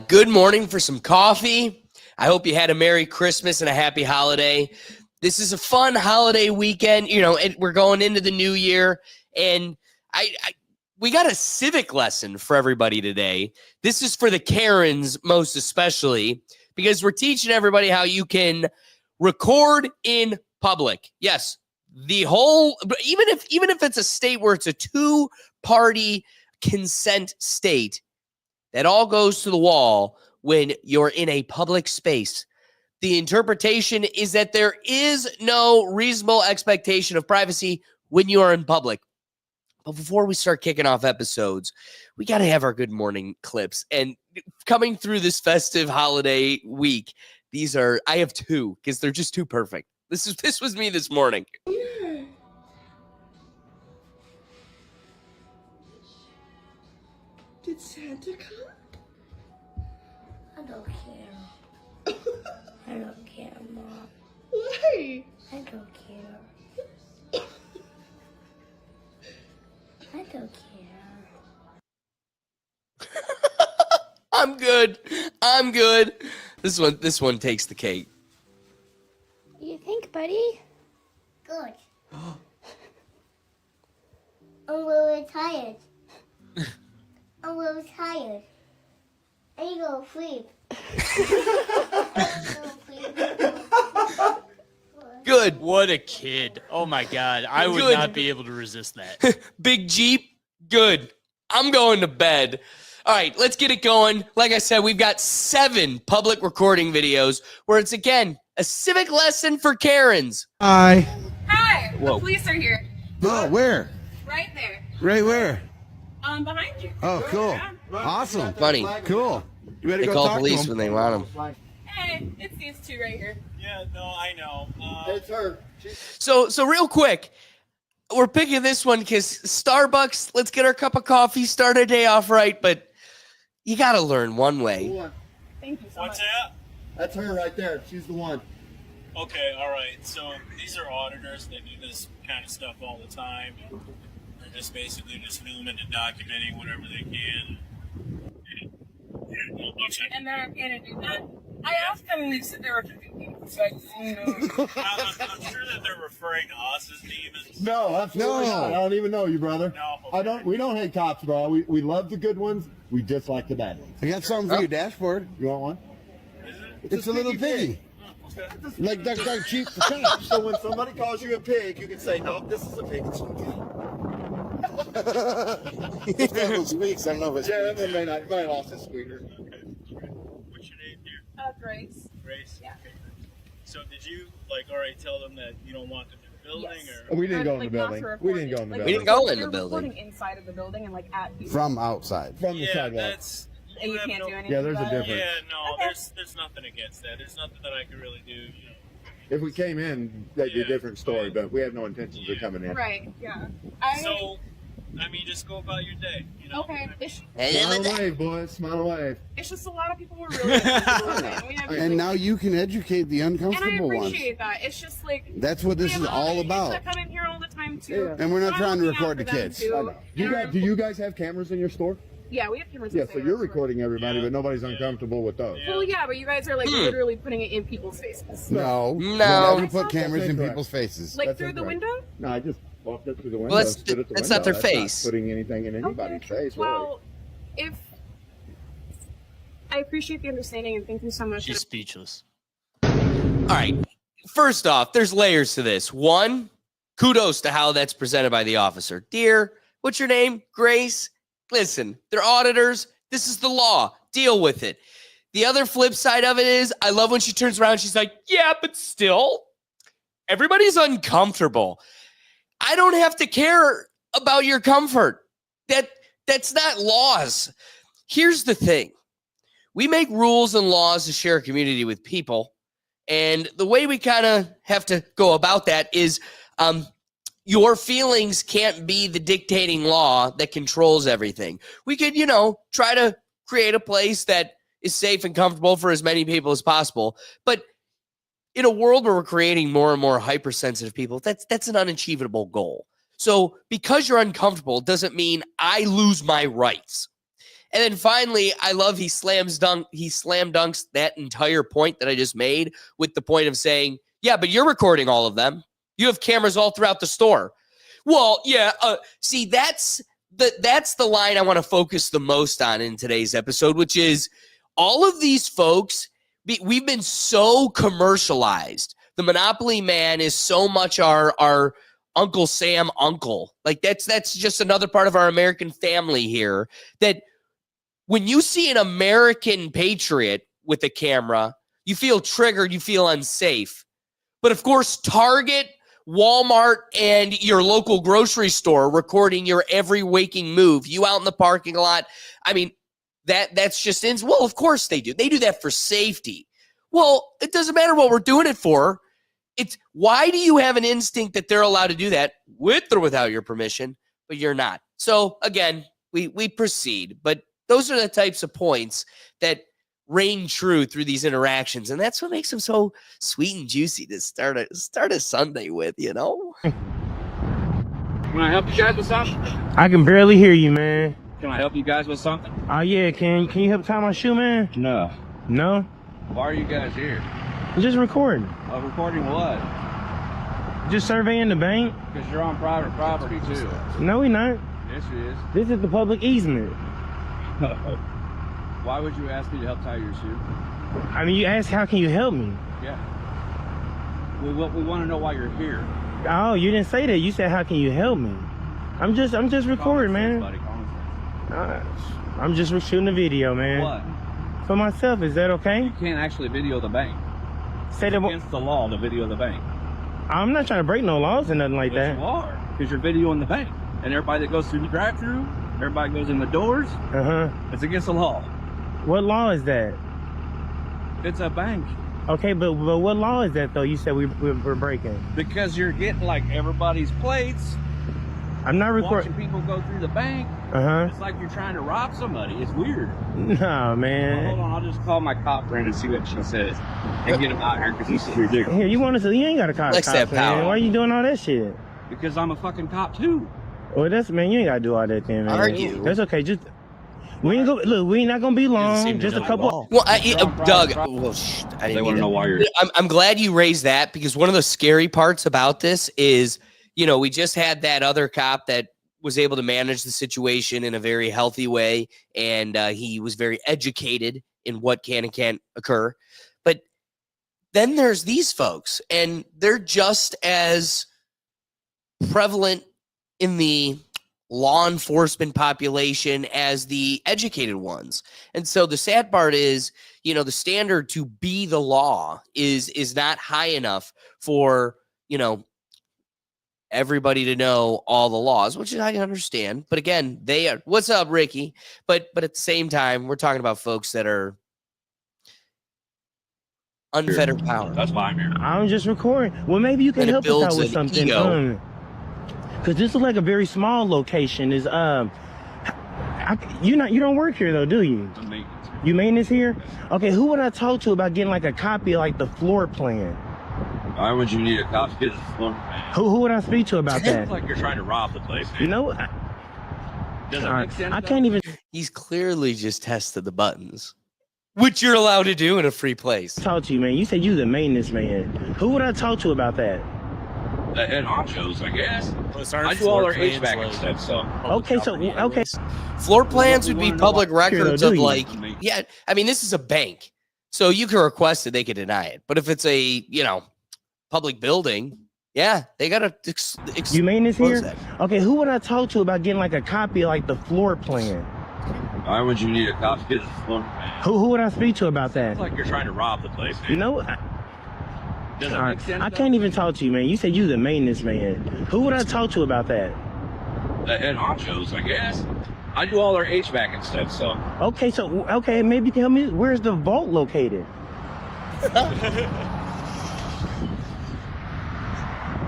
Good morning for some coffee. I hope you had a Merry Christmas and a Happy Holiday. This is a fun holiday weekend. You know, we're going into the new year, and we got a civic lesson for everybody today. This is for the Karens most especially, because we're teaching everybody how you can record in public. Yes, the whole, even if it's a state where it's a two-party consent state, that all goes to the wall when you're in a public space. The interpretation is that there is no reasonable expectation of privacy when you are in public. But before we start kicking off episodes, we got to have our good morning clips. And coming through this festive holiday week, I have two because they're just too perfect. This was me this morning. Did Santa come? I don't care. I don't care, Mom. Why? I don't care. I don't care. I'm good. This one takes the cake. You think, buddy? Good. I'm really tired. I'm really tired. I need to go sleep. Good. What a kid. Oh my God. I would Good. not be able to resist that. Big Jeep. Good. I'm going to bed. All right, let's get it going. Like I said, we've got 7 public recording videos where it's, again, a civic lesson for Karens. Hi. Hi, Whoa. the police are here. Oh, where? Right there. Right where? Behind you. Oh, cool. Yeah. Awesome. Funny. Cool. You better They go call talk police to when him. they want them. Hey, it's these two right here. Yeah, no, I know. It's her. So real quick, we're picking this one because Starbucks, let's get our cup of coffee, start our day off right, but you got to learn one way. Thank you so What's much. that? That's her right there. She's the one. Okay, all right. So these are auditors. They do this kind of stuff all the time. They're just basically just filming and documenting whatever they can. And they're gonna do that. I asked them, and they said they were 50 people, so I just, I'm sure that they're referring to us as demons. No, absolutely No. not. I don't even know you, brother. No. I don't. We don't hate cops, bro. We love the good ones. We dislike the bad ones. I got something for your dashboard. You want one? It's a little piggy. Like Duck Cheap for cops. So when somebody calls you a pig, you can say, "No, this is a pig." It's Weeks. I don't know if it's yeah, that may not. Might lost his squeaker. Okay. What's your name, dear? Grace. Grace? Yeah. Okay. So did you, already tell them that you don't want them in the building? Yes. Or? We didn't go in the Not building. for We didn't go in recording. the We building. didn't go in the They're building. recording inside of the building and at people. from outside. From the Yeah, sidewalk. that's... And you have can't no- do anything. Yeah, there's a about it. difference. Yeah, no, Okay. there's nothing against that. There's nothing that I could really do, If we came in, that'd be a Yeah. different story. But we have no intentions of coming in. Right. Yeah. So, just go about your day, Okay. I It's, Smile and wave, boys. Smile and wave. it's just a lot of people were really uncomfortable with it. We have, And now you can educate the and I uncomfortable ones. appreciate that. It's just like That's what this we is have all other kids about. that come in here all the time too. Yeah. And we're not So trying I'm to looking out record for the them, kids. too. I know. Do you guys have cameras in your store? Yeah, we have cameras. Yeah, inside so our you're store. recording everybody, Yeah. but nobody's Yeah. uncomfortable with those. Yeah. Well, yeah, but you guys are like literally putting it in people's faces. No. No. We're not gonna put That's cameras in incorrect. people's faces. Like That's through the incorrect. window? No, I just walked up to the window. Well, that's- stood at the that's window. not their That's face. putting anything in anybody's face. Really. Well, if I appreciate the understanding and thank you so much. She's speechless. All right. First off, there's layers to this. One, kudos to how that's presented by the officer. Dear, what's your name? Grace. Listen, they're auditors. This is the law. Deal with it. The other flip side of it is I love when she turns around. She's like, yeah, but still, everybody's uncomfortable. I don't have to care about your comfort. That's not laws. Here's the thing. We make rules and laws to share a community with people. And the way we kind of have to go about that is your feelings can't be the dictating law that controls everything. We could, try to create a place that is safe and comfortable for as many people as possible. But in a world where we're creating more and more hypersensitive people, that's an unachievable goal. So because you're uncomfortable doesn't mean I lose my rights. And then finally, I love he slam dunks that entire point that I just made with the point of saying, yeah, but you're recording all of them. You have cameras all throughout the store. Well, yeah. See, that's the line I want to focus the most on in today's episode, which is all of these folks, we've been so commercialized. The Monopoly man is so much our Uncle Sam uncle. Like that's just another part of our American family here, that when you see an American patriot with a camera, you feel triggered, you feel unsafe. But of course, Target, Walmart, and your local grocery store recording your every waking move, you out in the parking lot. I mean, that's just well, of course they do. They do that for safety. Well, it doesn't matter what we're doing it for. It's why do you have an instinct that they're allowed to do that with or without your permission, but you're not? So again, we proceed, but those are the types of points that reign true through these interactions, and that's what makes them so sweet and juicy to start a Sunday with, you know? Can I help you guys with something? I can barely hear you, man. Can I help you guys with something? Oh yeah, can you help tie my shoe, man? No. No? Why are you guys here? I'm just recording. Recording what? Just surveying the bank. Because you're on private property too. No, we not. Yes, it is. This is the public easement. Why would you ask me to help tie your shoe? I mean, you asked, how can you help me? Yeah. We want to know why you're here. Oh, you didn't say that. You said, how can you help me? I'm just recording, man. Buddy, I'm just shooting a video, man. What? For myself, is that okay? You can't actually video the bank. Say that. Against the law to video the bank. I'm not trying to break no laws or nothing like that. You are, because you're videoing the bank, and everybody that goes through the drive-through, everybody goes in the doors. It's against the law. What law is that? It's a bank. Okay, but what law is that though? You said we're breaking. Because you're getting like everybody's plates. I'm not recording. Watching people go through the bank. It's like you're trying to rob somebody. It's weird. No, man. Well, hold on, I'll just call my cop friend and see what she says and get him out here because this is ridiculous. Here, you want us to? You ain't got a cop. Man. Why are you doing all that shit? Because I'm a fucking cop too. Well, that's man. You ain't gotta do all that thing, man. Argue. That's okay. Just we ain't go. Look, we ain't not gonna be long. Just a couple. Well, Doug. Well, I didn't they want to know why you're. I'm glad you raised that, because one of the scary parts about this is, we just had that other cop that was able to manage the situation in a very healthy way, and he was very educated in what can and can't occur. But then there's these folks, and they're just as prevalent in the law enforcement population as the educated ones. And so the sad part is, the standard to be the law is not high enough for, everybody to know all the laws, which I understand. But again, they are. What's up, Ricky? But at the same time, we're talking about folks that are unfettered power. That's why I'm here. I'm just recording. Well, maybe you can help us out with something. Because this is like a very small location. Is you don't work here though, do you? I'm maintenance. You maintenance here? Okay, who would I talk to about getting like a copy of like the floor plan? Why would you need a copy of the floor plan? Who would I speak to about that? It's like you're trying to rob the place. You know, Does it make sense? I can't even. He's clearly just tested the buttons, which you're allowed to do in a free place. Talk to you, man. You said you the maintenance man. Who would I talk to about that? The head honchos, I guess. I do all their HVAC and stuff, so. Okay. Floor plans would be public records of Yeah, I mean, this is a bank, so you can request it, they can deny it. But if it's a, public building, yeah, they got to you maintenance here? That. Okay, who would I talk to about getting like a copy of like the floor plan? Why would you need a copy of the floor plan? Who would I speak to about that? It's like you're trying to rob the place. You know, Does it make sense? I can't even talk to you, man. You said you the maintenance man. Who would I talk to about that? The head honchos, I guess. I do all their HVAC and stuff, so. Okay, maybe you can help me. Where's the vault located?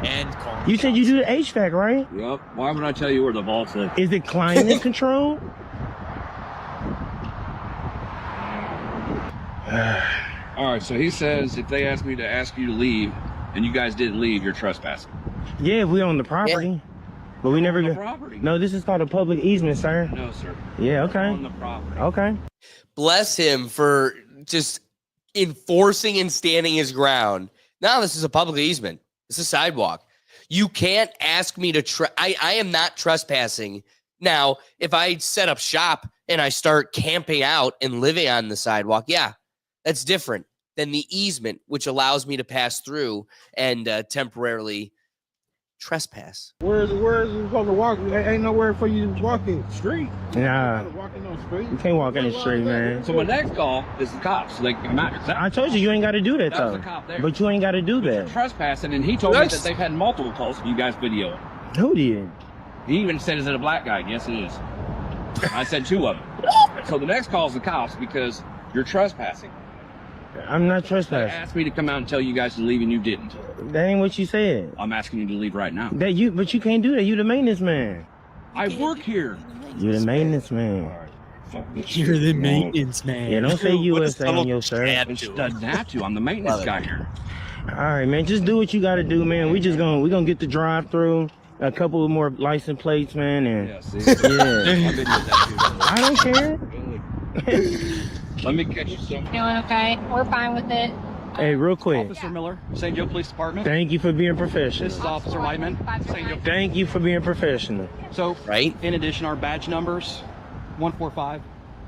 And you said you do the HVAC, right? Yep. Why would I tell you where the vault's at? Is it climate control? All right, so he says if they ask me to ask you to leave and you guys didn't leave, you're trespassing. Yeah, if we own the property. But we never on the go. property. No, this is called a public easement, sir. No, sir. Yeah, okay. On the property. Okay. Bless him for just enforcing and standing his ground. Now this is a public easement. This is a sidewalk. You can't ask me to I am not trespassing. Now, if I set up shop and I start camping out and living on the sidewalk, yeah, that's different than the easement, which allows me to pass through and temporarily trespass. Where's you supposed to walk? Ain't nowhere for you to walk in street. Nah. You can't walk in the street, man. So my next call is the cops. Like, I told you ain't got to do that, That was though. the cop there. But you ain't got to do You're that. trespassing, and he told me that they've had multiple calls of you guys videoing. Who did? He even said, is it a black guy? Yes, it is. I said 2 of them. So the next call is the cops because you're trespassing. I'm not They trespassing. asked me to come out and tell you guys to leave, and you didn't. That ain't what you said. I'm asking you to leave right now. But you can't do that. You the maintenance man. I work here. You the maintenance man. You're the maintenance man. Yeah, don't say USA on your shirt. It doesn't have to. I'm the maintenance guy here. All right, man. Just do what you got to do, man. We gonna get the drive through. A couple of more license plates, man, and Yeah, see? yeah. I don't care. Let me catch you some. Doing okay? We're fine with it. Hey, real quick. Officer Miller, St. Joe Police Department. Thank you for being This professional. is Officer Lightman, St. Joe. Thank you for being professional. So, Right? in addition, our badge numbers, 145,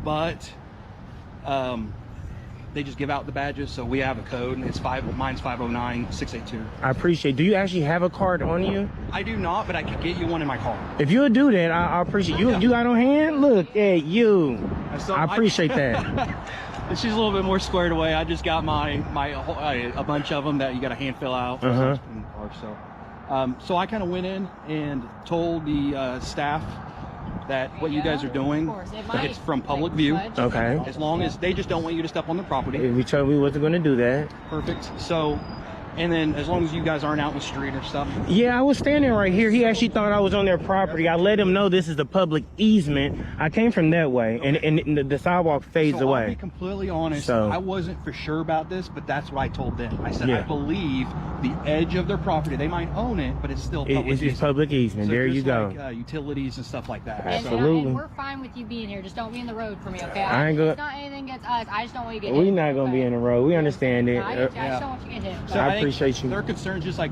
but they just give out the badges, so we have a code. It's mine's 509-682. I appreciate. Do you actually have a card on you? I do not, but I could get you one in my car. If you'll do that, I appreciate you. You got on hand? Look at you. So I appreciate that. She's a little bit more squared away. I just got a bunch of them that you got to hand fill out. Uh-huh. So I kind of went in and told the staff that what you guys are doing, it's from public view. Okay. As long as they just don't want you to step on the property. We told we wasn't going to do that. Perfect. So, and then as long as you guys aren't out in the street or stuff. Yeah, I was standing right here. He actually thought I was on their property. I let him know this is a public easement. I came from that way, and the sidewalk fades So I'll be away. completely honest. So- I wasn't for sure about this, but that's what I told them. I said Yeah. I believe the edge of their property. They might own it, but it's still public It's easement. public easement. So there you just go. like, utilities and stuff like that. Absolutely. And we're fine with you being here. Just don't be in the road for me, okay? I ain't gonna- It's not anything against us. I just don't want you to get We're hit. not going to be in the road. We understand it. No, I just don't want you to get hit. So I think appreciate you. Their concern, just like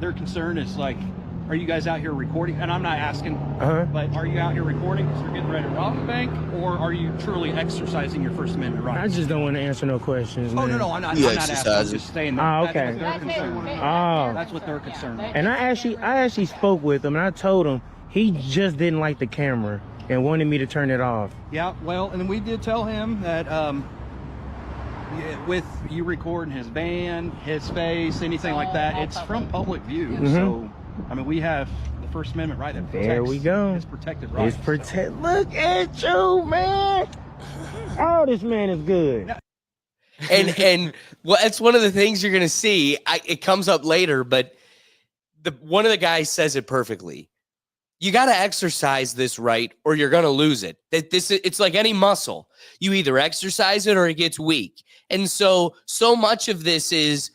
their concern is like, are you guys out here recording? And I'm not asking, but are you out here recording because you're getting ready to rob a bank, or are you truly exercising your First Amendment rights? I just don't want to answer no questions, Oh man. no, I'm not asking. I'm just saying that. Oh, That's okay. what their concern. Oh. That's what their concern is. And I actually spoke with him, and I told him he just didn't like the camera and wanted me to turn it off. Yeah, well, and we did tell him that with you recording his van, his face, anything like that, it's from public view. So, I mean, we have the First Amendment right that protects. There we go. It's protected right. It's protect. Look at you, man. Oh, this man is good. And well, it's one of the things you're gonna see. It comes up later, but one of the guys says it perfectly. You got to exercise this right, or you're gonna lose it. It's like any muscle. You either exercise it or it gets weak. And so much of this is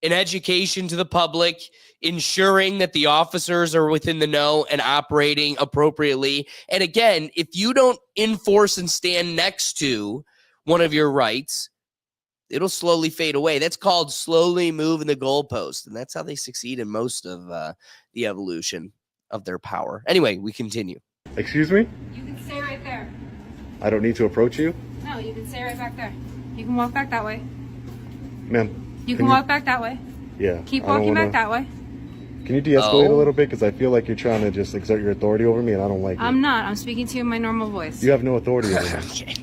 an education to the public, ensuring that the officers are within the know and operating appropriately. And again, if you don't enforce and stand next to one of your rights, it'll slowly fade away. That's called slowly moving the goalpost. And that's how they succeed in most of the evolution of their power. Anyway, we continue. Excuse me? You can stay right there. I don't need to approach you? No, you can stay right back there. You can walk back that way. Ma'am. You can walk back that way. Yeah. Keep I don't walking wanna- back that way. Can you de-escalate a little bit? Because I feel like you're trying to just exert your authority over me, and I don't like it. I'm not. I'm speaking to you in my normal voice. You have no authority over me.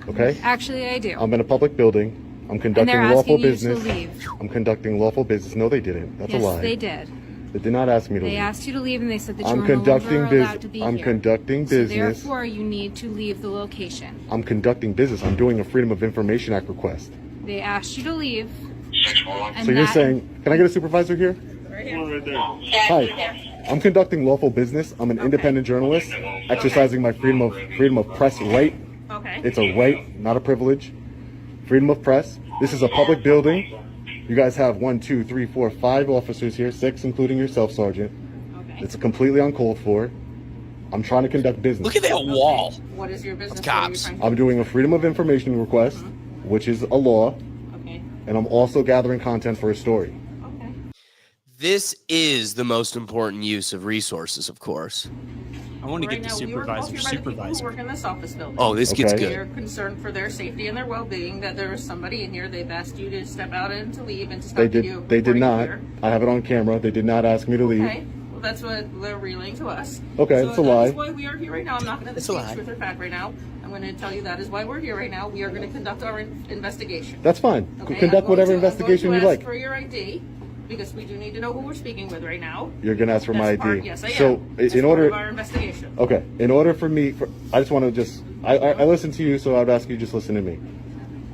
Okay? Actually, I do. I'm in a public building. I'm And conducting they're lawful asking you business. to leave. I'm conducting lawful business. No, they didn't. That's a lie. Yes, they did. They did not ask me to They leave. asked you to leave, and they said that you I'm were no conducting longer allowed to be I'm here. conducting So business. therefore, you need to leave the location. I'm conducting business. I'm doing a Freedom of Information Act request. They asked you to leave. And So you're that- saying, can I get a supervisor here? Hi. I'm conducting lawful business. I'm an independent journalist, exercising my freedom of press right. Okay. It's a right, not a privilege. Freedom of press. This is a public building. You guys have 1, 2, 3, 4, 5 officers here, 6 including yourself, Sergeant. Okay. It's completely uncalled for. I'm trying to conduct business. Look at that wall. What is your business? Of cops. I'm doing a freedom of information request, which is a law, and I'm also gathering content for a story. This is the most important use of resources, of course. I want to get the supervisor. Who work in this office building. Oh, this gets good. They're concerned for their safety and their well-being. That there is somebody in here. They've asked you to step out and to leave and to stop you. They did not. I have it on camera. They did not ask me to leave. Okay. Well, that's what they're relaying to us. Okay, so it's a lie. That's why we are here right now. I'm not going to speak truth or fact right now. I'm going to tell you that is why we're here right now. We are going to conduct our investigation. That's fine. Okay? Conduct whatever investigation you like. For your ID. Because we do need to know who we're speaking with right now. You're gonna ask for my ID. Yes, I am. So in order, of our investigation. Okay. In order for me, I just want to I listen to you, so I'd ask you just listen to me.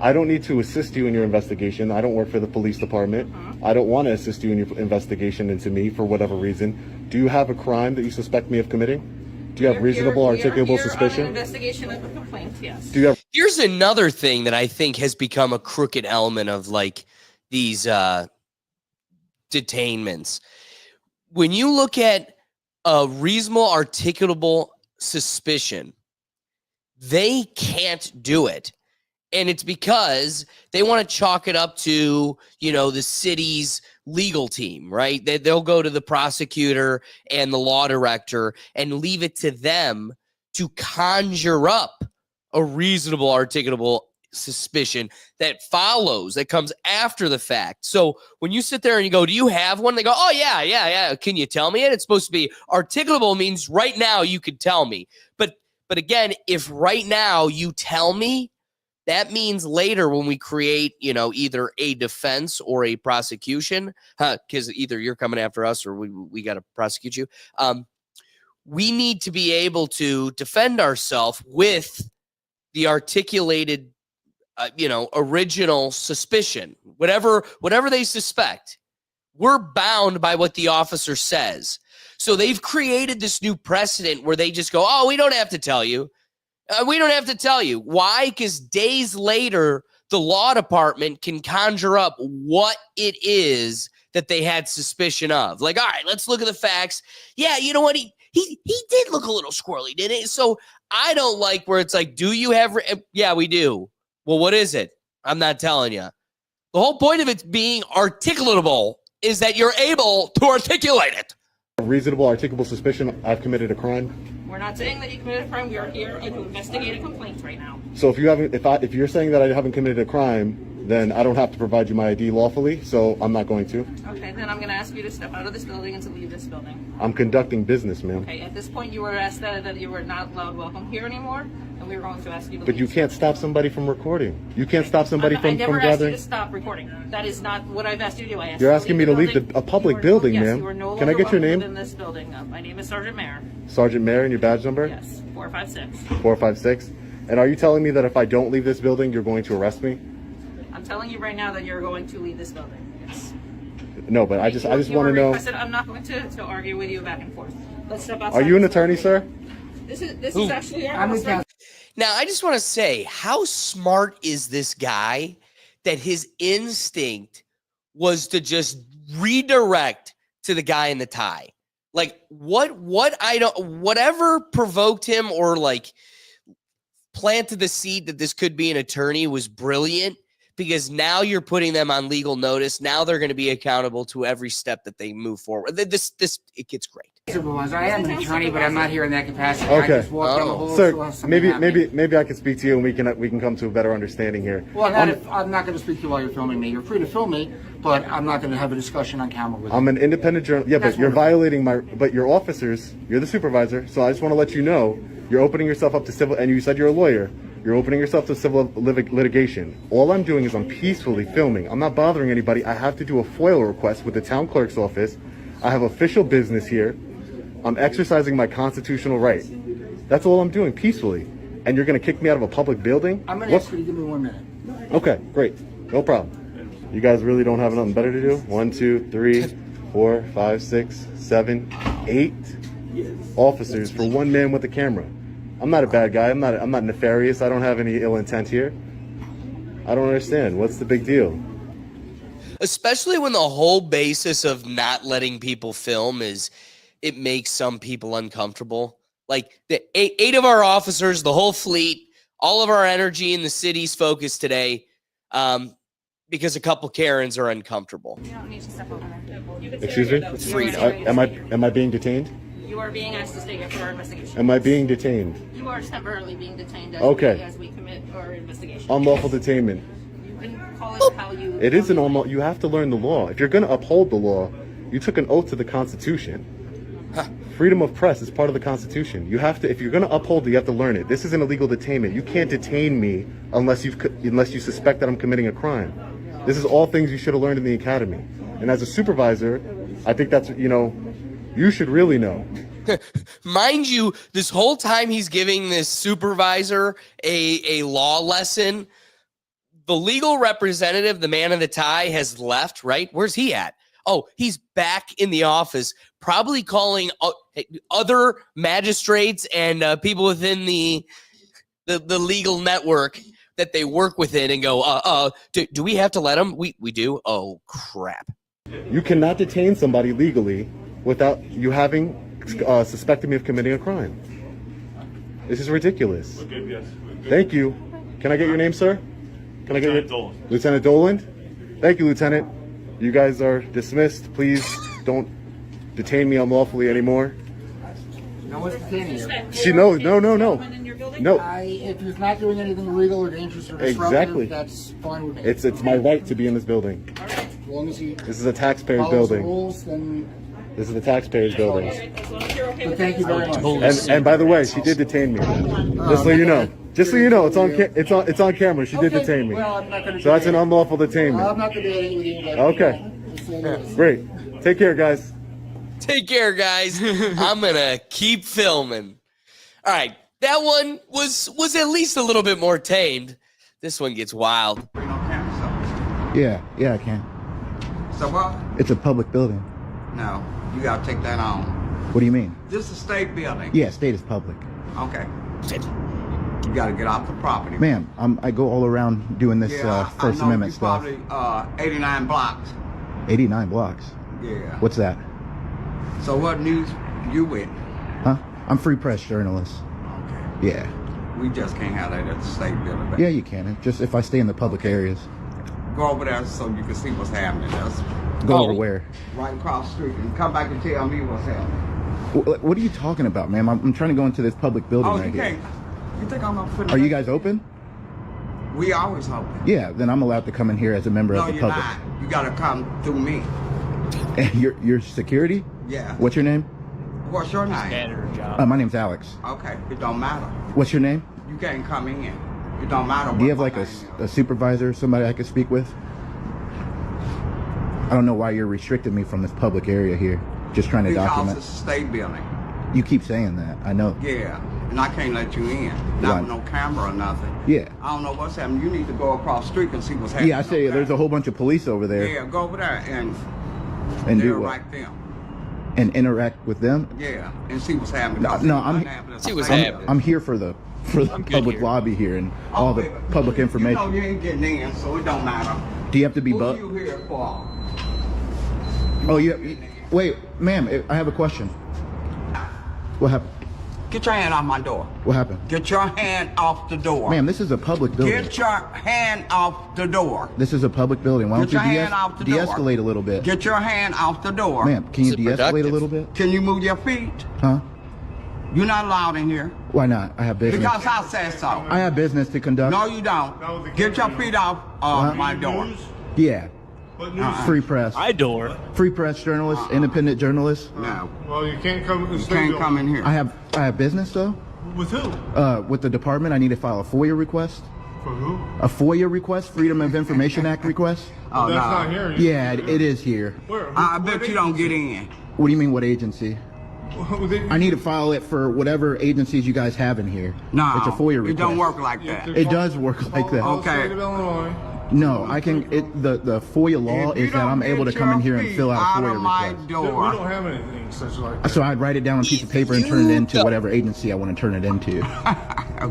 I don't need to assist you in your investigation. I don't work for the police department. I don't want to assist you in your investigation into me for whatever reason. Do you have a crime that you suspect me of committing? Do you have reasonable, articulable suspicion? On an investigation of a complaint, yes. Do you have? Here's another thing that I think has become a crooked element of like these detainments. When you look at a reasonable, articulable suspicion, they can't do it. And it's because they want to chalk it up to, you know, the city's legal team, right? They'll go to the prosecutor and the law director and leave it to them to conjure up a reasonable, articulable suspicion that follows, that comes after the fact. So when you sit there and you go, do you have one? They go, oh, yeah. Can you tell me it? It's supposed to be articulable means right now you could tell me. But again, if right now you tell me, that means later when we create, you know, either a defense or a prosecution, because either you're coming after us or we got to prosecute you. We need to be able to defend ourselves with the articulated original suspicion, whatever they suspect. We're bound by what the officer says. So they've created this new precedent where they just go, oh, we don't have to tell you. We don't have to tell you. Why? Because days later, the law department can conjure up what it is that they had suspicion of. Like, all right, let's look at the facts. Yeah, you know what? He did look a little squirrely, didn't he? So I don't like where it's like, do you have? Yeah, we do. Well, what is it? I'm not telling you. The whole point of it being articulatable is that you're able to articulate it. A reasonable, articulable suspicion I've committed a crime. We're not saying that you committed a crime. We are here to investigate a complaint right now. So if you're saying that I haven't committed a crime, then I don't have to provide you my ID lawfully, so I'm not going to. Okay, then I'm going to ask you to step out of this building and to leave this building. I'm conducting business, ma'am. Okay, at this point you were asked that you were not allowed welcome here anymore, and we were going to ask you to But leave. you can't stop somebody from recording. You can't stop somebody from gathering. I never asked you to stop recording. That is not what I've asked you to do. You're asking me to leave a public building, ma'am. Yes, you are no Can I get your name? in this building. My name is Sergeant Mayer. Sergeant Mayer, and your badge number? Yes, 456. 456. And are you telling me that if I don't leave this building, you're going to arrest me? I'm telling you right now that you're going to leave this building. Yes. No, but I just want to know. I'm not going to argue with you back and forth. Let's step outside. Are you an attorney, sir? This is actually our house. Now, I just want to say, how smart is this guy that his instinct was to just redirect to the guy in the tie? Like, whatever provoked him or like planted the seed that this could be an attorney was brilliant, because now you're putting them on legal notice. Now they're going to be accountable to every step that they move forward. It gets great. Supervisor, I am an attorney, but I'm not here in that capacity. Okay. I just walked down the hall, so maybe I can speak to you and we can come to a better understanding here. Well, I'm not going to speak to you while you're filming me. You're free to film me, but I'm not going to have a discussion on camera with you. I'm an independent journalist. Yeah, but you're violating but your officers, you're the supervisor, so I just want to let you know, you're opening yourself up to civil, and you said you're a lawyer. You're opening yourself to civil litigation. All I'm doing is I'm peacefully filming. I'm not bothering anybody. I have to do a FOIL request with the town clerk's office. I have official business here. I'm exercising my constitutional right. That's all I'm doing, peacefully. And you're going to kick me out of a public building? I'm going to ask you to give me 1 minute. Okay, great. No problem. You guys really don't have nothing better to do? 1, 2, 3, 4, 5, 6, 7, 8 officers for one man with a camera. I'm not a bad guy. I'm not nefarious. I don't have any ill intent here. I don't understand. What's the big deal? Especially when the whole basis of not letting people film is it makes some people uncomfortable. Like the eight of our officers, the whole fleet, all of our energy in the city's focus today, because a couple Karens are uncomfortable. You don't need to step over there. Excuse me? Freedom. Am I being detained? You are being asked to stay here for our investigation. Am I being detained? You are temporarily being detained as we commit our investigation. Unlawful detainment. You can call it how you... It is you have to learn the law. If you're going to uphold the law, you took an oath to the Constitution. Freedom of press is part of the Constitution. You have to, if you're going to uphold it, you have to learn it. This is an illegal detainment. You can't detain me unless you suspect that I'm committing a crime. This is all things you should have learned in the academy. And as a supervisor, I think that's, you should really know. Mind you, this whole time he's giving this supervisor a law lesson, the legal representative, the man in the tie, has left, right? Where's he at? Oh, he's back in the office, probably calling other magistrates and people within the legal network that they work within and go, do we have to let him? We do? Oh, crap. You cannot detain somebody legally without you having suspected me of committing a crime. This is ridiculous. We're good, yes. We're good. Thank you. Can I get your name, sir? Can I get your Dolan. Lieutenant Dolan? Thank you, Lieutenant. You guys are dismissed. Please don't detain me unlawfully anymore. No one's detaining you. No. If he's not doing anything illegal or dangerous or disruptive, Exactly. that's fine with me. It's my right to be in this building. As long as he This is a taxpayer's follows the building. rules, then... This is the taxpayer's building. But thank you very much. And by the way, she did detain me. Just so you know. Just so you know, it's on camera. She did detain me. Well, I'm not going to. So that's an unlawful detainment. I'm not going to do anything. Okay. Great. Take care, guys. Take care, guys. I'm going to keep filming. All right. That one was at least a little bit more tamed. This one gets wild. Yeah, I can. So what? It's a public building. No, you gotta take that on. What do you mean? This is a state building. Yeah, state is public. Okay. You gotta get off the property. Ma'am, I go all around doing this First Amendment stuff. Probably 89 blocks. 89 blocks? Yeah. What's that? So what news you with? Huh? I'm free press journalist. Okay. Yeah. We just can't have that at the state building. Yeah, you can. Just if I stay in the public areas. Go over there so you can see what's happening. Go over where? Right across the street and come back and tell me what's happening. What are you talking about, ma'am? I'm trying to go into this public building right here. You think I'm gonna put Are you guys open? We always open. Yeah, then I'm allowed to come in here as a member of the public. No, you're not. You gotta come through me. And you're security? Yeah. What's your name? What's your name? My name's Alex. Okay, it don't matter. What's your name? You can't come in. It don't matter. Do you have like a supervisor, somebody I could speak with? I don't know why you're restricting me from this public area here. Just trying to document. Because it's a state building. You keep saying that. I know. Yeah, and I can't let you in. Not with no camera or nothing. Yeah. I don't know what's happening. You need to go across the street and see what's happening. Yeah, I say there's a whole bunch of police over there. Yeah, go over there and do what? right them. And interact with them? Yeah, and see what's happening. No, I'm here for the public here. lobby here and all the public information. You know you ain't getting in, so it don't matter. Do you have to be Who you here for? Oh, wait, ma'am, I have a question. What happened? Get your hand off my door. What happened? Get your hand off the door. Ma'am, this is a public building. Get your hand off the door. This is a public building. Why don't Get you your hand off the door. de-escalate a little bit? Get your hand off the door. Ma'am, can you de-escalate a little bit? Can you move your feet? Huh? You're not allowed in here. Why not? I have business. Because I said so. I have business to conduct. No, you don't. Get your feet off my door. Yeah. Free press. Free press journalist, independent journalist. No. Well, you can't come. You can't come in here. I have business though. With who? With the department. I need to file a FOIA request. For who? A FOIA request, Freedom of Information Act request. Oh, that's not here. Yeah, it is here. Where? I bet you don't get in. What do you mean, what agency? I need to file it for whatever agencies you guys have in here. No, it's a FOIA request. It don't work like that. It does work like that. Okay. No, I can. The FOIA law is that I'm able to come in here and fill out a FOIA request. We don't have anything such like that. So I'd write it down on a piece of paper and turn it into whatever agency I want to turn it into.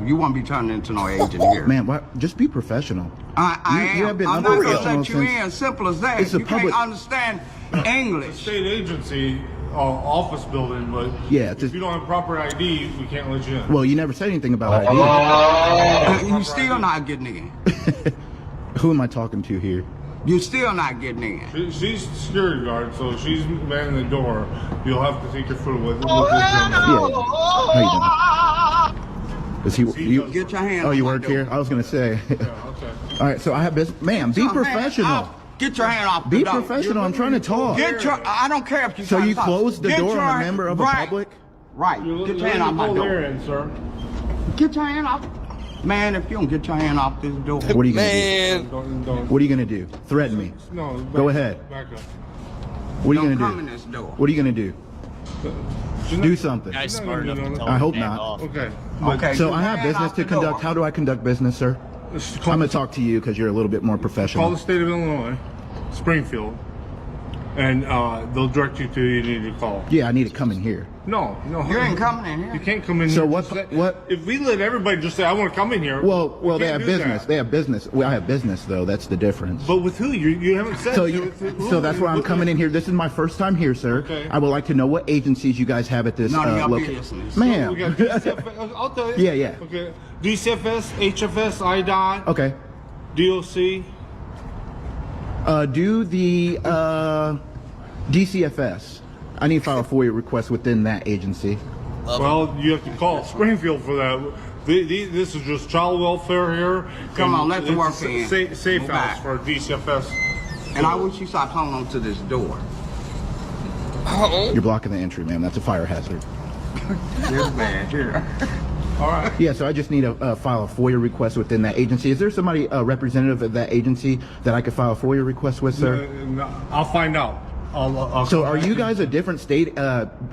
You won't be turning into no agent here. Man, just be professional. I am. You have been I'm not going to let you in. Simple as that. It's a you public. can't understand English. It's a state agency. office building, but yeah, if you don't have proper ID, we can't let you in. Well, you never said anything about ID. You still not getting in. Who am I talking to here? You still not getting in. She's the security guard, so she's manning the door. You'll have to take your foot with this Yeah. How you doing? Is he? You get your hand. Oh, you off work my door. here? I was gonna say. okay. All right, so I have business. Ma'am, be Your hand professional. off. Get your hand off. Be the door. professional. I'm trying to talk. Get your. I don't care if you. So trying you to talk. closed the Get door your, on a member of the public? Right. Get your hand off my door. In, sir. Get your hand off. Man, if you don't get your hand off this door. What are you gonna do? What are you gonna do? Threaten me? No. Go ahead. Back up. What are you Don't gonna come do? in this door. What are you gonna do? Do something. Guy's smart enough to tell I him hope to back not. off. Okay. Okay. So get I your have hand business off to the conduct. door. How do I conduct business, sir? I'm gonna talk to you because you're a little bit more Call professional. the state of Illinois, Springfield, and they'll direct you to who you need to call. Yeah, I need to come in here. No. You ain't coming in here. You can't come in So here. what? If we let everybody just say, I want to come in here. Well, we they can't have do business. that. They have business. Well, I have business though. That's the difference. But with who? You haven't said. So that's why I'm coming in here. This is my first time here, sir. Okay. I would like to know what agencies you guys have at this None of your location. business. Ma'am. We got DCFS, I'll tell you. Yeah. Okay. DCFS, HFS, IDOT, Okay. DOC. Do the DCFS. I need to file a FOIA request within that agency. Well, you have to call Springfield for that. This is just child welfare here. Come on, and let the work it's in. Safe Move house back. for DCFS. And I wish you stop holding on to this door. You're blocking the entry, ma'am. That's a fire hazard. This man here. All right. Yeah, so I just need to file a FOIA request within that agency. Is there somebody, representative of that agency, that I could file a FOIA request with, sir? I'll find out. So are you guys a different state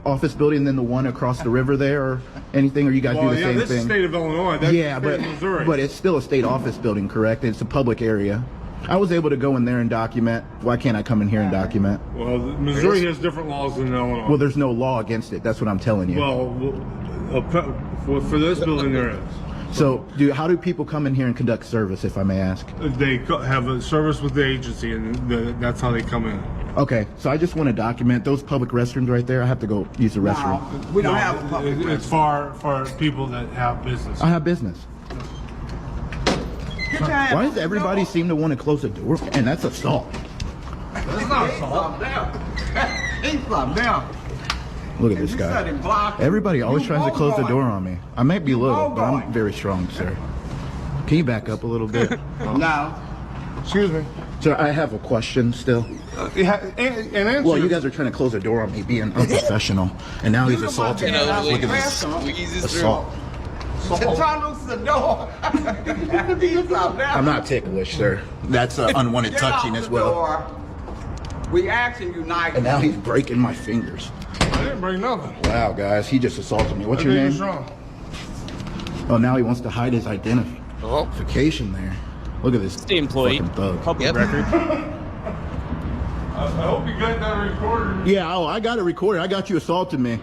office building than the one across the river there or anything? Or you guys do the same this thing? is state of Illinois. That's Yeah, the state of Missouri. but it's still a state office building, correct? It's a public area. I was able to go in there and document. Why can't I come in here and document? Well, Missouri has different laws than Illinois. Well, there's no law against it. That's what I'm telling you. Well, for this building there is. So, how do people come in here and conduct service, if I may ask? They have a service with the agency, and that's how they come in. Okay, so I just want to document those public restrooms right there. I have to go use the restroom. We don't have a public It's for people that have business. I have business. Why does everybody seem to want to close the door? And that's assault. That's not assault. He's up down. Look at this You said he guy. blocked. Everybody always You tries to both close the going. door on me. I might be little, both but I'm going. very strong, sir. Can you back up a little bit? No. Excuse me. Sir, I have a question still. And answer. Well, you guys are trying to close the door on me being unprofessional, and now he's assaulting me. Look at this. Assault. Try to loose the door. He's up down. I'm not ticklish, sir. That's unwanted Get touching off as the well. door. We asking you nicely. And now he's breaking my fingers. I didn't bring nothing. Wow, guys, he just assaulted me. What's your Everything's name? wrong. Oh, now he wants to hide his identification there. Look at this The employee. fucking thug. Public record. I hope you got that recorded. Yeah, I got it recorded. I got you assaulting me.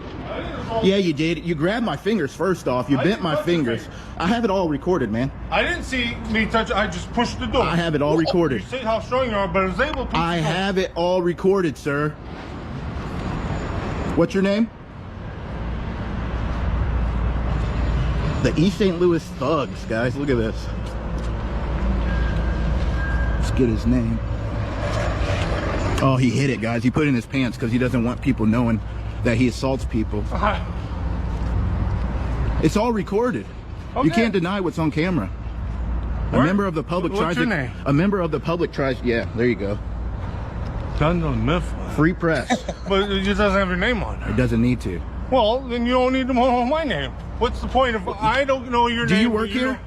Yeah, you did. You grabbed my fingers first off. You bent my fingers. I have it all recorded, man. I didn't see me touch. I just pushed the door. I have it all recorded. You see how strong you are, but I was able to push I the door. have it all recorded, sir. What's your name? The East St. Louis Thugs, guys. Look at this. Let's get his name. Oh, he hid it, guys. He put it in his pants because he doesn't want people knowing that he assaults people. It's all recorded. Okay. You can't deny what's on camera. A member of the public What's tries your to. name? A member of the public tries. Yeah, there you go. Done the myth. Free press. But it just doesn't have your name on it. It doesn't need to. Well, then you don't need to know my name. What's the point if I don't know your name? Do you work here?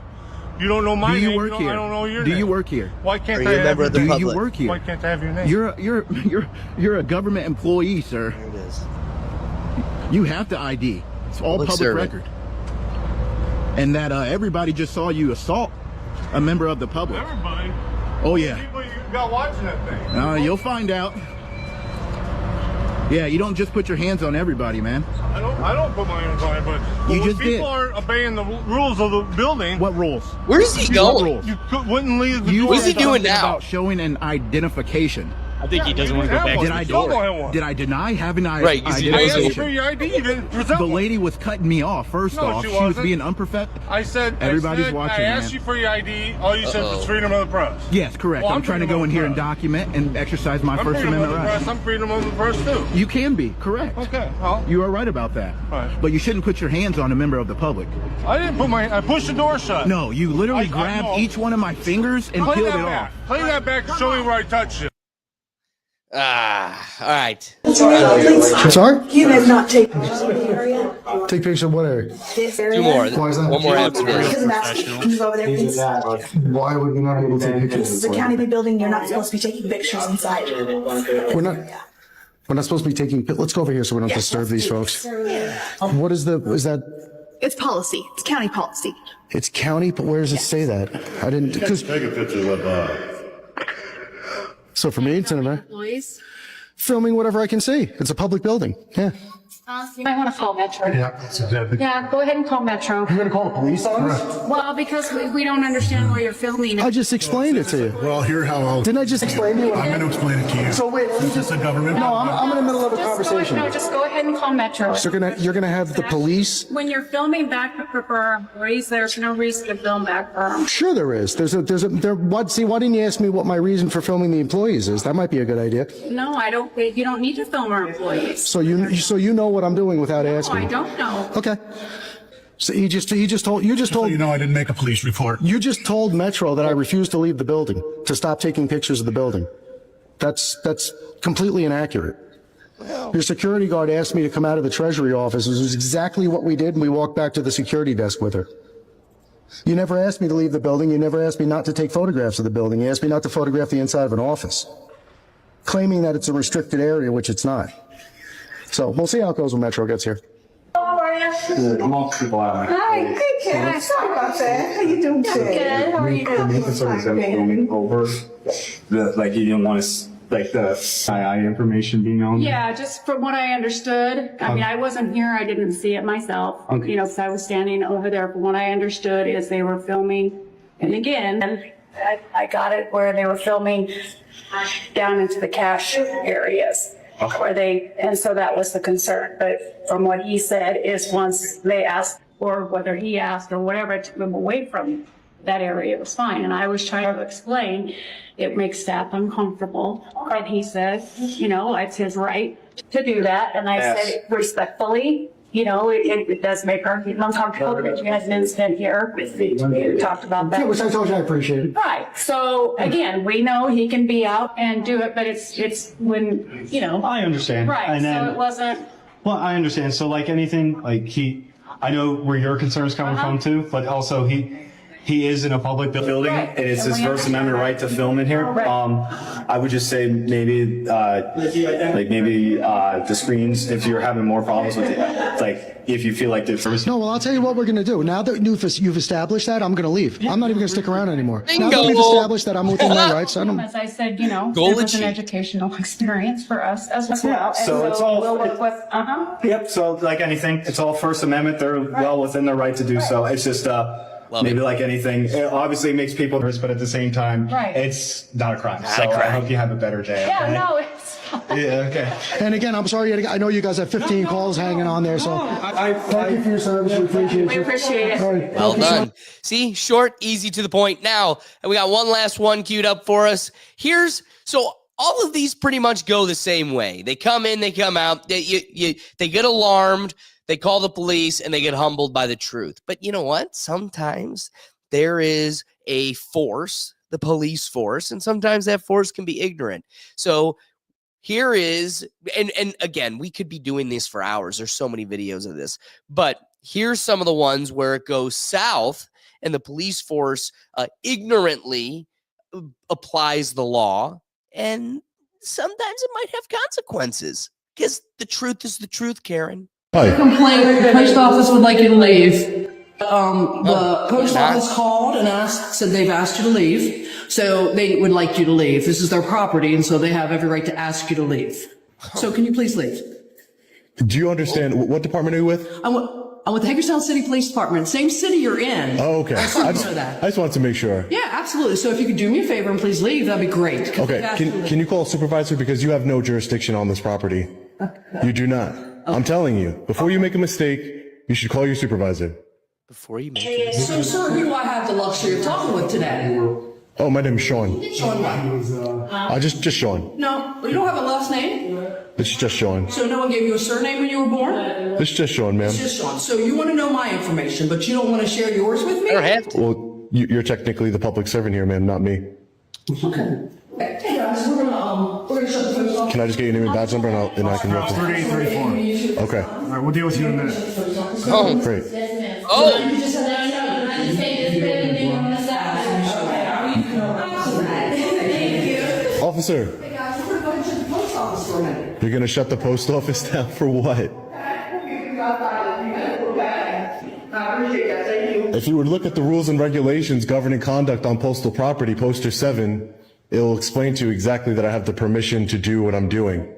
You don't know my Do you name. work here? I don't know your Do name. you work here? Why can't Are I you a have member of the Do you public? work here? Why can't I have your name? You're a government employee, sir. There it is. You have to ID. It's all Public public servant. record. And that everybody just saw you assault a member of the public. Everybody. Oh yeah. People you got watching that thing. You'll find out. Yeah, you don't just put your hands on everybody, man. I don't put my hands on it, but You when just people did. aren't obeying the rules of the building. What rules? Where's he What going? rules? You wouldn't leave the door. What's he said doing something now? About showing an identification. I think he doesn't want to go back to the door. Did I deny? Haven't I? Right, 'cause you I didn't asked for your ID. You didn't present The one. lady was cutting me off. First off, she was being unprofessional. I said, everybody's watching. I asked you for your ID. All you said was freedom of the press. Yes, correct. Well, I'm trying to go in here and document and exercise my First Amendment rights. I'm freedom of the press too. You can be, correct. Okay, well. You are right about that. Right. But you shouldn't put your hands on a member of the public. I didn't put I pushed the door shut. No, you literally grabbed each one of my fingers and peeled it off. Play that back and show me where I touched you. All right. I'm sorry? You have not taken pictures of the area. Take pictures of what area? This area. Two more. Why is that? One more after Because this. I'm asking you to move over there, please. Why would we not be able to take pictures? This is a county building. You're not supposed to be taking pictures inside. We're not supposed to be taking. Let's go over here so we don't disturb these folks. What is that? It's policy. It's county policy. It's county, but where does it say that? I didn't. Because Take a picture of so for me, it's in a Employees. filming whatever I can see. It's a public building. Yeah. You might want to call Metro. That's exactly. Yeah, go ahead and call Metro. You're gonna call the police on us? Well, because we don't understand where you're filming. I just explained it to you. Well, here how I'll. Didn't I just explain to you? I'm going to explain it to you. So wait, Is this a government? No, I'm in the middle of a conversation. Just go ahead and call Metro. So you're gonna have the police. When you're filming back for our employees, there's no reason to film back for them. Sure, there is. Why didn't you ask me what my reason for filming the employees is? That might be a good idea. No, I don't. You don't need to film our employees. So you know what I'm doing without asking. No, I don't know. Okay. So you just told. So you know I didn't make a police report. You just told Metro that I refused to leave the building, to stop taking pictures of the building. That's completely inaccurate. Your security guard asked me to come out of the Treasury office. This was exactly what we did, and we walked back to the security desk with her. You never asked me to leave the building. You never asked me not to take photographs of the building. You asked me not to photograph the inside of an office, claiming that it's a restricted area, which it's not. So we'll see how it goes when Metro gets here. How are you? Good. I'm all people out. Hi, good kid. Sorry about that. How you doing today? Good. How are you The main doing? concern is them filming over like you didn't want to like the II information being on. Yeah, just from what I understood. I mean, I wasn't here. I didn't see it myself. Okay. You know, because I was standing over there. From what I understood is they were filming, and again, I got it where they were filming down into the cash areas. Okay. And so that was the concern. But from what he said is once they asked, or whether he asked or whatever, to move away from that area, it was fine. And I was trying to explain, it makes staff uncomfortable. And he said, you know, it's his right to do that. And I said respectfully, you know, it does make her uncomfortable because we had an incident here. We talked about that. Yeah, which I told you I appreciate it. Right. So again, we know he can be out and do it, but it's when, you know. I understand. Right. And then, So it wasn't. well, I understand. So like anything, like I know where your concern's coming from too, but also he is in a public building, Right. and it's And his we First Amendment right to film in here. Right. I would just say maybe the screens, if you're having more problems with it, like if you feel like there's No, well, I'll tell you what we're going to do. Now that you've established that, I'm going to leave. I'm not even going to stick around anymore. Now that we've established that I'm within my rights, I don't. As I said, you know, it was an educational experience for us as well. Yeah, And so it's all- we'll work with, Yep. So like anything, it's all First Amendment. They're well within their right to do so. It's just maybe like anything, it obviously makes people nervous, but at the same time, Right. it's not a crime. So I hope you have a better day. Yeah, okay? no, it's. Yeah. Okay. And again, I'm sorry. I know you guys have 15 calls hanging on there, so thank you for your service. We appreciate We you. appreciate it. All right. Well Thank you so done. See, short, easy, to the point. Now, and we got one last one queued up for us. So all of these pretty much go the same way. They come in, they come out, they get alarmed, they call the police, and they get humbled by the truth. But you know what? Sometimes there is a force, the police force, and sometimes that force can be ignorant. So here is, and again, we could be doing this for hours. There's so many videos of this, but here's some of the ones where it goes south and the police force ignorantly applies the law, and sometimes it might have consequences because the truth is the truth, Karen. Complaint, the post office would like you to leave. The post office called and said they've asked you to leave. So they would like you to leave. This is their property, and so they have every right to ask you to leave. So can you please leave? Do you understand what department are you with? I'm with the Hagerstown City Police Department, same city you're in. Oh, okay. I just wanted to make sure. Yeah, absolutely. So if you could do me a favor and please leave, that'd be great. Okay, can you call a supervisor because you have no jurisdiction on this property? You do not. I'm telling you, before you make a mistake, you should call your supervisor. Before you make it. So, sir, who do I have the luxury of talking with today? Oh, my name is Sean. Sean what? Just Sean. No, you don't have a last name? It's just Sean. So no one gave you a surname when you were born? It's just Sean, ma'am. It's just Sean. So you want to know my information, but you don't want to share yours with me? I don't have to. Well, you're technically the public servant here, ma'am, not me. Okay. Hey guys, we're gonna shut the post off. Can I just get your name and badge number and I can walk 3834. Okay. All right, we'll deal with you in a minute. Oh, great. Officer, Hey guys, we're gonna go to the post office for a minute. you're gonna shut the post office down for what? If you would look at the rules and regulations governing conduct on postal property, poster 7, it'll explain to you exactly that I have the permission to do what I'm doing,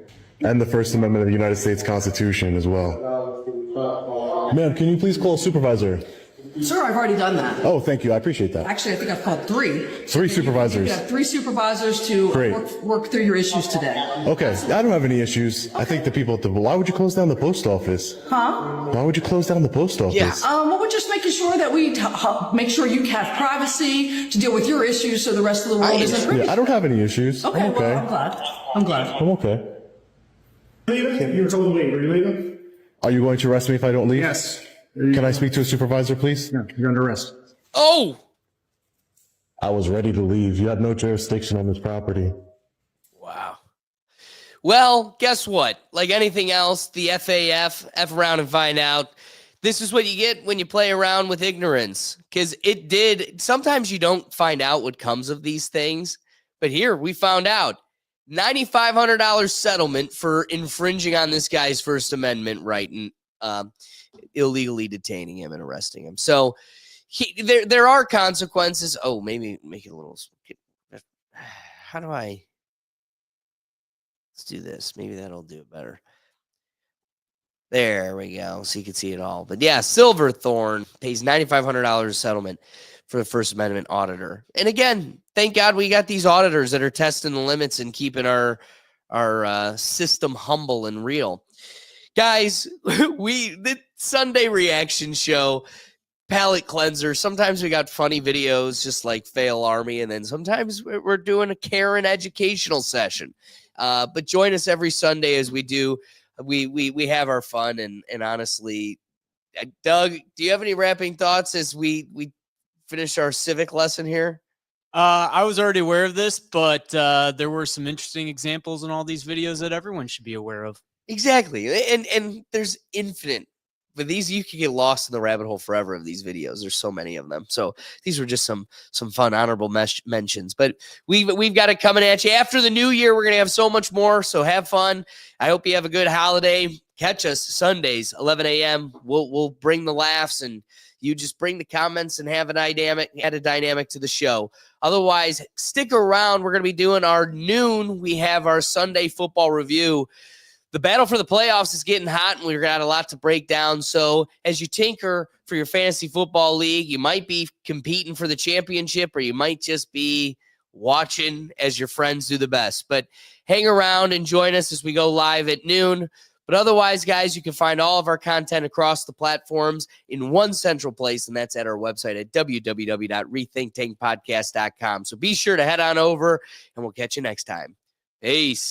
and the First Amendment of the United States Constitution as well. Ma'am, can you please call a supervisor? Sir, I've already done that. Oh, thank you. I appreciate that. Actually, I think I've called 3. 3 supervisors. You have 3 supervisors to work through your issues today. Okay, I don't have any issues. I think the people at the... Why would you close down the post office? Huh? Why would you close down the post office? Yeah. Well, we're just making sure that we make sure you have privacy to deal with your issues so the rest of the world isn't privy. Yeah, I don't have any issues. Okay, I'm okay. well, I'm glad. I'm glad. I'm okay. Leaving? You were told to leave. Are you leaving? Are you going to arrest me if I don't leave? Yes. Can I speak to a supervisor, please? Yeah, you're under arrest. Oh! I was ready to leave. You had no jurisdiction on this property. Wow. Well, guess what? Like anything else, the FAF, F around and find out. This is what you get when you play around with ignorance. Because it did. Sometimes you don't find out what comes of these things. But here, we found out. $9,500 settlement for infringing on this guy's First Amendment right and illegally detaining him and arresting him. So there are consequences. Oh, maybe make it a little. How do I? Let's do this. Maybe that'll do it better. There we go. So you can see it all. But yeah, Silverthorne pays $9,500 settlement for the First Amendment auditor. And again, thank God we got these auditors that are testing the limits and keeping our system humble and real. Guys, the Sunday reaction show, palate cleanser. Sometimes we got funny videos, just like Fail Army, and then sometimes we're doing a Karen educational session. But join us every Sunday as we do. We have our fun, and honestly, Doug, do you have any wrapping thoughts as we finish our civic lesson here? I was already aware of this, but there were some interesting examples in all these videos that everyone should be aware of. Exactly. And there's infinite. But these, you can get lost in the rabbit hole forever of these videos. There's so many of them. So these were just some fun, honorable mentions. But we've got it coming at you. After the new year, we're going to have so much more. So have fun. I hope you have a good holiday. Catch us Sundays, 11 a.m. We'll bring the laughs, and you just bring the comments and add a dynamic to the show. Otherwise, stick around. We're going to be doing our noon. We have our Sunday football review. The battle for the playoffs is getting hot, and we've got a lot to break down. So as you tinker for your fantasy football league, you might be competing for the championship, or you might just be watching as your friends do the best. But hang around and join us as we go live at noon. But otherwise, guys, you can find all of our content across the platforms in one central place, and that's at our website at www.rethinktankpodcast.com. So be sure to head on over, and we'll catch you next time. Peace.